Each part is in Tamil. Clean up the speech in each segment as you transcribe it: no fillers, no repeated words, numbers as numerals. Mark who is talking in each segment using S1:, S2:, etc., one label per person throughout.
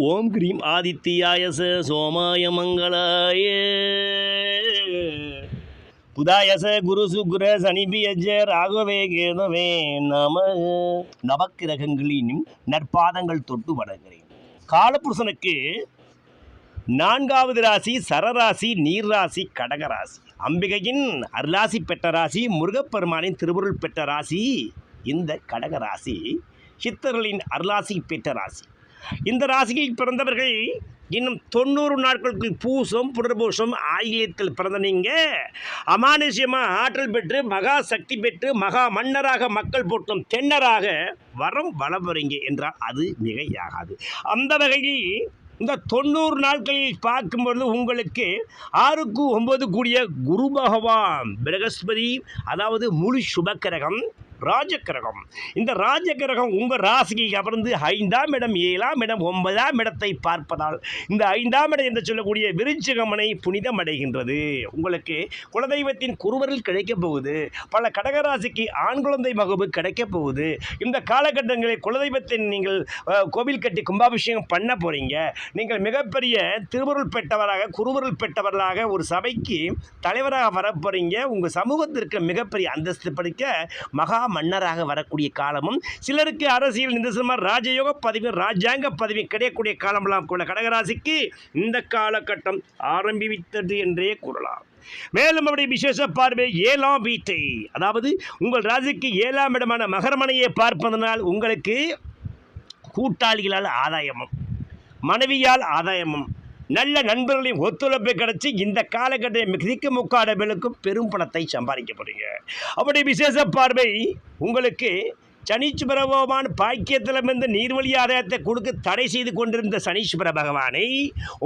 S1: ஓம் கிரீம் ஆதித்யாயச சோமாய மங்களாய புதாயச குரு சுக்ர சனிபியஜ ராகவே கேதவே நம. நவக்கிரகங்களின் நற்பாதங்கள் தொட்டு வணங்குகிறேன். காலபுருஷனுக்கு 4வது ராசி சரராசி, நீர்ராசி, கடகராசி. அம்பிகையின் அருளாசி பெற்ற ராசி, முருகப்பெருமானின் திருவுருள் பெற்ற ராசி இந்த கடகராசி. சித்தர்களின் அருளாசி பெற்ற ராசி. இந்த ராசியில் பிறந்தவர்கள் இன்னும் 90 நாட்களுக்கு பூசம் புனர்பூசம் ஆகியத்தில் பிறந்த நீங்கள் அமானுஷ்யமாக ஆற்றல் பெற்று மகா சக்தி பெற்று மகா மன்னராக மக்கள் போட்டும் தென்னராக வரம் வளமுறீங்க என்றால் அது மிகையாகாது. அந்த வகையில் இந்த 90 நாட்களில் பார்க்கும்பொழுது உங்களுக்கு 6க்கு 9 கூடிய குரு பகவான் பிரகஸ்பதி, அதாவது முழு சுபக்கிரகம், ராஜக்கிரகம். இந்த ராஜக்கிரகம் உங்கள் ராசியை அமர்ந்து 5ஆம் இடம், 7ஆம் இடம், 9ஆம் இடத்தை பார்ப்பதால் இந்த 5ஆம் இடம் என்று சொல்லக்கூடிய விருச்சிகமனை புனிதம் அடைகின்றது. உங்களுக்கு குலதெய்வத்தின் குருவரில் கிடைக்கப் போகுது. பல கடகராசிக்கு ஆண் குழந்தை மகவு கிடைக்கப் போகுது. இந்த காலகட்டங்களில் குலதெய்வத்தின் நீங்கள் கோவில் கட்டி கும்பாபிஷேகம் பண்ண போகிறீங்க. நீங்கள் மிகப்பெரிய திருவருள் பெற்றவராக குருவருள் பெற்றவர்களாக ஒரு சபைக்கு தலைவராக வரப்போகிறீங்க. உங்கள் சமூகத்திற்கு மிகப்பெரிய அந்தஸ்து படிக்க மகா மன்னராக வரக்கூடிய காலமும், சிலருக்கு அரசியல் நிதர்சனமாக ராஜயோக பதவி, ராஜாங்க பதவி கிடைக்கக்கூடிய காலமெல்லாம் கூட கடகராசிக்கு இந்த காலகட்டம் ஆரம்பித்தது என்றே கூறலாம். மேலும் அவருடைய விசேஷ பார்வை 7ஆம் வீட்டை, அதாவது உங்கள் ராசிக்கு 7ஆம் இடமான மகரமனையை பார்ப்பதனால் உங்களுக்கு கூட்டாளிகளால் ஆதாயமும், மனைவியால் ஆதாயமும், நல்ல நண்பர்களின் ஒத்துழைப்பை கிடைச்சி இந்த காலகட்டம் மிக முக்காடர்களுக்கும் பெரும் பணத்தை சம்பாதிக்க போறீங்க. அப்படி விசேஷ பார்வை உங்களுக்கு சனீஸ்வர பகவான் பாக்கியத்திலிருந்து நீர்வழி ஆதாயத்தை கொடுக்க தடை செய்து கொண்டிருந்த சனீஸ்வர பகவானை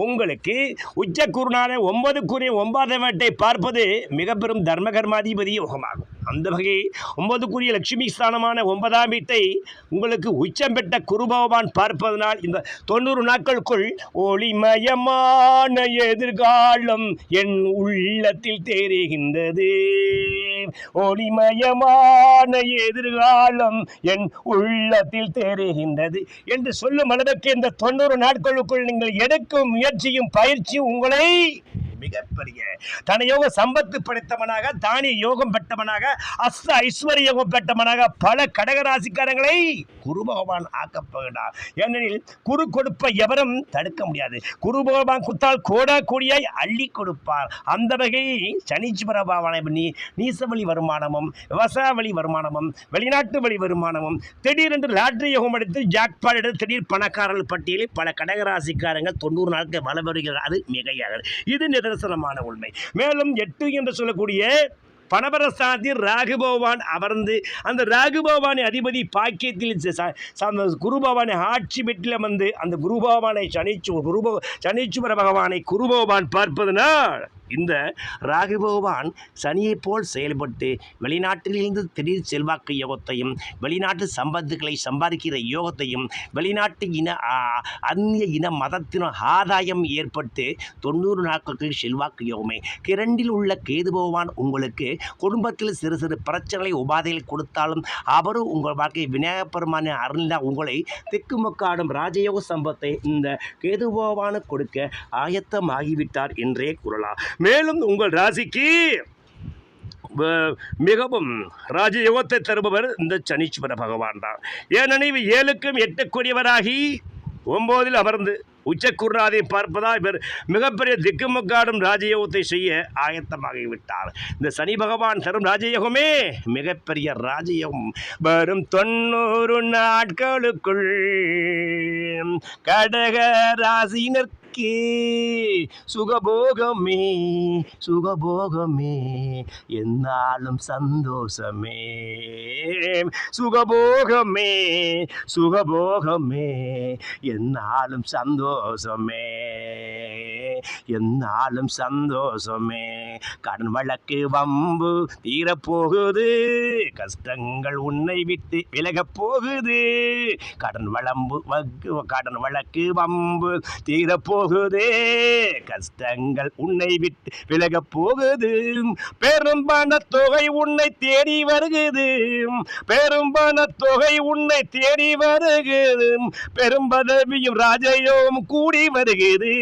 S1: உங்களுக்கு உச்சக்குருனான 9 கூறிய 9ஆம் வீட்டை பார்ப்பது மிக பெரும் தர்மகர்மாதிபதி யோகமாகும். அந்த வகை 9 கூறிய லட்சுமி ஸ்தானமான 9ஆம் வீட்டை உங்களுக்கு உச்சம் பெற்ற குரு பகவான் பார்ப்பதனால் இந்த 90 நாட்களுக்குள் ஒளிமயமான எதிர்காலம் என் உள்ளத்தில் தெரிகின்றது. ஒளிமயமான எதிர்காலம் என் உள்ளத்தில் தெரிகின்றது என்று சொல்லும் அளவுக்கு இந்த 90 நாட்களுக்குள் நீங்கள் எடுக்கும் முயற்சியும் பயிற்சியும் உங்களை மிகப்பெரிய தனயோக சம்பத்து படைத்தவனாக, தானிய யோகம் பெற்றவனாக, அஸ்த ஐஸ்வர்ய யோகம் பெற்றவனாக பல கடகராசிக்காரங்களை குரு பகவான் ஆக்கப்படுகிறார். ஏனெனில் குரு கொடுப்ப எவரும் தடுக்க முடியாது. குரு பகவான் குத்தால் கோடா கோடியாய் அள்ளி கொடுப்பார். அந்த வகையில் சனீஸ்வர பகவானை நீசவழி வருமானமும், விவசாய வழி வருமானமும், வெளிநாட்டு வழி வருமானமும், திடீரென்று லாட்டரி யோகம் எடுத்து ஜாக்பாட் எடுத்து திடீர் பணக்காரர்கள் பட்டியலில் பல கடகராசிக்காரங்க 90 நாட்கள் வள வருகிறார். அது மிகையாக இது நிதர்சனமான உண்மை. மேலும் 8 என்று சொல்லக்கூடிய பணபரஸ்தானத்தில் ராகு பகவான் அமர்ந்து அந்த ராகு பகவானை அதிபதி பாக்கியத்தில் குரு பகவானை ஆட்சி பெற்றில் வந்து அந்த குரு பகவானை சனீஸ்வர பகவானை குரு பகவான் பார்ப்பதனால் இந்த ராகு பகவான் சனியை போல் செயல்பட்டு வெளிநாட்டிலிருந்து திடீர் செல்வாக்கு யோகத்தையும், வெளிநாட்டு சம்பத்துக்களை சம்பாதிக்கிற யோகத்தையும், வெளிநாட்டு அந்நிய இன மதத்தின ஆதாயம் ஏற்பட்டு 90 நாட்களுக்கு செல்வாக்கு யோகமே. கிரண்டில் உள்ள கேது பகவான் உங்களுக்கு குடும்பத்தில் சிறு சிறு பிரச்சனைகளை உபாதைகளை கொடுத்தாலும் அவரும் உங்கள் வாழ்க்கை விநாயகப் பெருமானை அருளினால் உங்களை திக்குமுக்காடும் ராஜயோக சம்பத்தை இந்த கேது பகவானு கொடுக்க ஆயத்தமாகிவிட்டார் என்றே கூறலாம். மேலும் உங்கள் ராசிக்கு மிகவும் ராஜயோகத்தை தருபவர் இந்த சனீஸ்வர பகவான் தான். ஏனெனில் 7க்கும் 8 9 அமர்ந்து உச்சக்குருநாதை பார்ப்பதா இவர் மிகப்பெரிய திக்குமுக்காடும் ராஜயோகத்தை செய்ய ஆயத்தமாகிவிட்டார். இந்த சனி பகவான் தரும் ராஜயோகமே மிகப்பெரிய ராஜயோகம். வரும் 90 நாட்களுக்குள் கடக ராசினருக்கு சுகபோகமே சுகபோகமே என்னாலும் சந்தோஷமே. சுகபோகமே சுகபோகமே என்னாலும் சந்தோஷமே. என்னாலும் சந்தோஷமே. கடன் வழக்கு வம்பு தீரப்போகுது, கஷ்டங்கள் உன்னை விட்டு விலகப் போகுது. கடன் வழக்கு வம்பு தீரப்போகுது, கஷ்டங்கள் உன்னை விட்டு விலகப் போகுது. பெரும் பணத்தொகை உன்னை தேடி வருகுது, பெரும் பணத்தொகை உன்னை தேடி வருகுது. பெரும் பதவியும் ராஜயோகம் கூடி வருகிறது,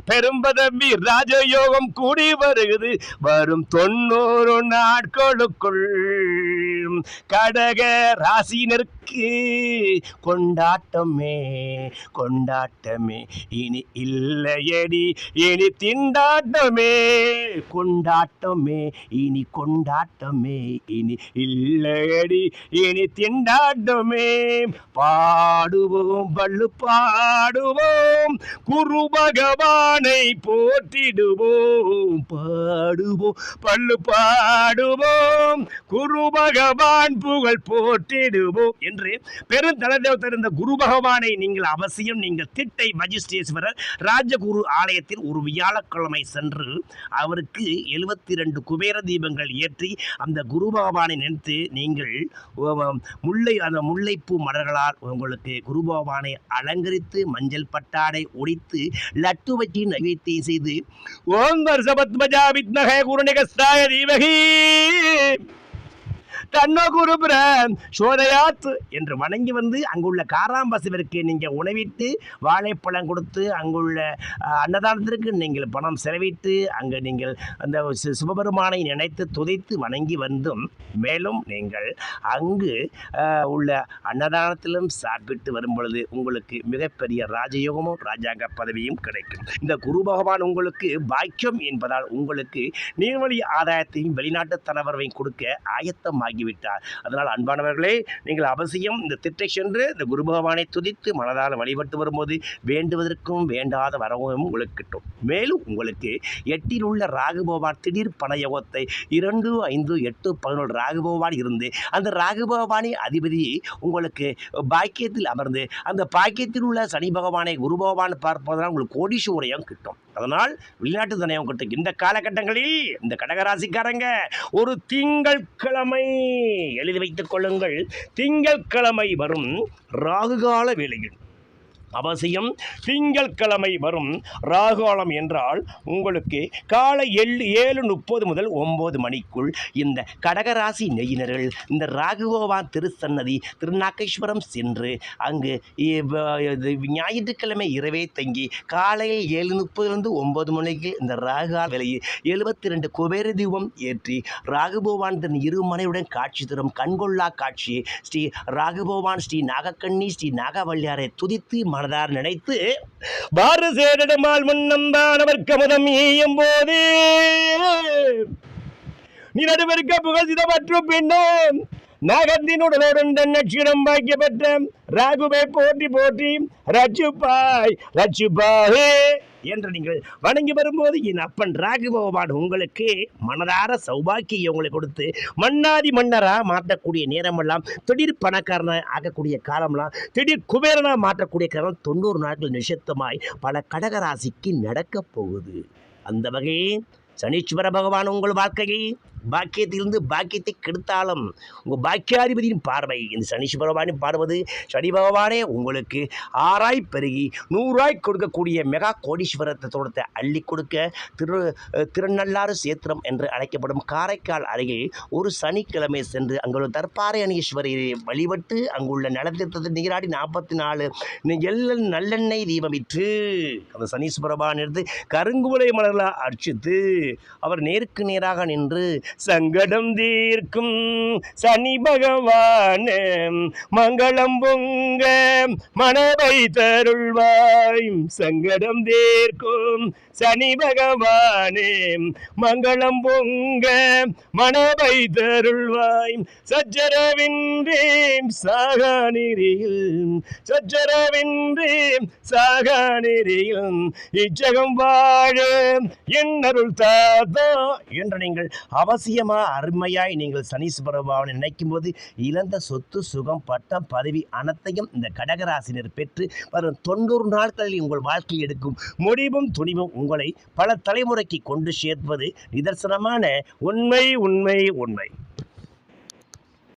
S1: பெரும் பதவி ராஜயோகம் கூடி வருகிறது. வரும் 90 நாட்களுக்குள் கடக ராசினருக்கு கொண்டாட்டமே கொண்டாட்டமே, இனி இல்லையடி இனி திண்டாட்டமே. கொண்டாட்டமே இனி கொண்டாட்டமே, இனி இல்லையடி இனி திண்டாட்டமே. பாடுவோம் பள்ளு பாடுவோம், குரு பகவானை போற்றிடுவோம். பாடுவோம் பள்ளு பாடுவோம், குரு பகவான் புகழ் போற்றிடுவோம் என்று பெருந்தலைவர் இருந்த குரு பகவானை நீங்கள் அவசியம் நீங்கள் திட்டை வஜிஷ்டேஸ்வரர் ராஜகுரு ஆலயத்தில் ஒரு வியாழக்கிழமை சென்று அவருக்கு 72 குபேர தீபங்கள் ஏற்றி அந்த குரு பகவானை நினைத்து நீங்கள் அந்த முல்லைப்பூ மலர்களால் உங்களுக்கு குரு பகவானை அலங்கரித்து மஞ்சள் பட்டாடை உடைத்து லட்டு வச்சு நைவேத்தியம் செய்து ஓம் வருஷபத்மஜா வித்மகே குருநிகஸ்தாய தீமகி தன்னோ குருபுரம் சோதயாத் என்று வணங்கி வந்து அங்குள்ள காராம்பசுவிற்கு நீங்கள் உணவிட்டு வாழைப்பழம் கொடுத்து அங்குள்ள அன்னதானத்திற்கு நீங்கள் பணம் செலவிட்டு அங்கு நீங்கள் அந்த சிவபெருமானை நினைத்து துதைத்து வணங்கி வந்தும் மேலும் நீங்கள் அங்கு உள்ள அன்னதானத்திலும் சாப்பிட்டு வரும் பொழுது உங்களுக்கு மிகப்பெரிய ராஜயோகமும் ராஜாங்க பதவியும் கிடைக்கும். இந்த குரு பகவான் உங்களுக்கு பாக்கியம் என்பதால் உங்களுக்கு நீர்வழி ஆதாயத்தையும் வெளிநாட்டு தலைவரையும் கொடுக்க ஆயத்தமாகி விட்டார். அதனால் அன்பானவர்களே, நீங்கள் அவசியம் இந்த திட்டை சென்று இந்த குரு பகவானை துதித்து மனதால் வழிபட்டு வரும்போது வேண்டுவதற்கும் வேண்டாத வரவும் உங்களுக்கு கிட்டும். மேலும் உங்களுக்கு 8 உள்ள ராகு பகவான் திடீர் பணயோகத்தை 2, 5, 8, 11 ராகு பகவான் இருந்து அந்த ராகு பகவானை அதிபதி உங்களுக்கு பாக்கியத்தில் அமர்ந்து அந்த பாக்கியத்தில் உள்ள சனி பகவானை குரு பகவான் பார்ப்பதனால் உங்களுக்கு கோடீஸ்வரம் கிட்டும். அதனால் வெளிநாட்டு தனயம் கிட்டும். இந்த காலகட்டங்களில் இந்த கடகராசிக்காரங்க ஒரு திங்கட்கிழமை எழுதி வைத்துக் கொள்ளுங்கள். திங்கட்கிழமை வரும் ராகுகால வேளையில் அவசியம் திங்கட்கிழமை வரும் ராகுகாலம் என்றால் உங்களுக்கு காலை 7:30 முதல் 9 மணிக்குள் இந்த கடகராசி நெய்யினர்கள் இந்த ராகுபகவான் திருச்சன்னதி திருநாகேஸ்வரம் சென்று அங்கு ஞாயிற்றுக்கிழமை இரவே தங்கி காலையில் 7:30 9 மணிக்கு இந்த ராகுகால வேளையில் 72 குபேர தீபம் ஏற்றி ராகுபகவான் தன் இருமனையுடன் காட்சி தரும் கண்கொள்ளா காட்சி ஸ்ரீ ராகுபகவான் ஸ்ரீ நாகக்கண்ணி ஸ்ரீ நாகவல்லியாரை துதித்து மனதார் நினைத்து பாரு சேரிடமால் முன்னம்தான் அவர் கமதம் ஈயும் போது நீ நடுவருக்க புகழ்சித மற்றும் பின்னும் நாகத்தின் உடலுடன் நட்சிடம் பாய்க்கப்பட்ட ராகுவை போற்றி போற்றி ரச்சுப்பாய் ரச்சுப்பாயே என்று நீங்கள் வணங்கி வரும்போது என் அப்பன் ராகு பகவான் உங்களுக்கு மனதார சௌபாக்கியை உங்களை கொடுத்து மன்னாதி மன்னராக மாற்றக்கூடிய நேரமெல்லாம் திடீர் பணக்காரனாக ஆக்கக்கூடிய காலம்லாம் திடீர் குபேரனாக மாற்றக்கூடிய காலம் 90 நாட்கள் நிஷத்தமாய் பல கடகராசிக்கு நடக்கப் போகுது. அந்த வகையில் சனீஸ்வர பகவான் உங்கள் வாழ்க்கையை பாக்கியத்திலிருந்து பாக்கியத்தை கெடுத்தாலும் உங்கள் பாக்கியாதிபதியின் பார்வை இந்த சனீஸ்வர பகவானை பார்வது சனி பகவானே உங்களுக்கு 6 பெருகி 100 கொடுக்கக்கூடிய மெகா கோடீஸ்வரத்தை தோட்டத்தை அள்ளி கொடுக்க திருநள்ளாறு சேத்திரம் என்று அழைக்கப்படும் காரைக்கால் அருகில் ஒரு சனிக்கிழமை சென்று அங்குள்ள தற்பாறை அணீஸ்வரியை வழிபட்டு அங்குள்ள நலத்திட்டத்தை நீராடி 44 நல்லெண்ணெய் தீபமிட்டு அந்த சனீஸ்வர பகவான் எடுத்து கருங்குவளை மலர்களாக அர்ச்சித்து அவர் நேருக்கு நேராக நின்று சங்கடம் தீர்க்கும் சனி பகவான் மங்களம் பொங்க மனதை தருள்வாய். சங்கடம் தீர்க்கும் சனி பகவானே மங்களம் பொங்க மனதை தருள்வாய். சச்சரவின்றி சாகானிரியில் சச்சரவின்றி சாகானிரியில் இச்சகம் வாழ என்னருள் தாத்தா என்று நீங்கள் அவசியம் அவசியமாக அருமையாய் நீங்கள் சனீஸ்வர பகவானை நினைக்கும் போது இழந்த சொத்து சுகம் பட்டம் பதவி அனைத்தையும் இந்த கடகராசினர் பெற்று வரும் 90 நாட்களில் உங்கள் வாழ்க்கையில் எடுக்கும் முடிவும் துணிவும் உங்களை பல தலைமுறைக்கு கொண்டு சேர்ப்பது நிதர்சனமான உண்மை உண்மை உண்மை.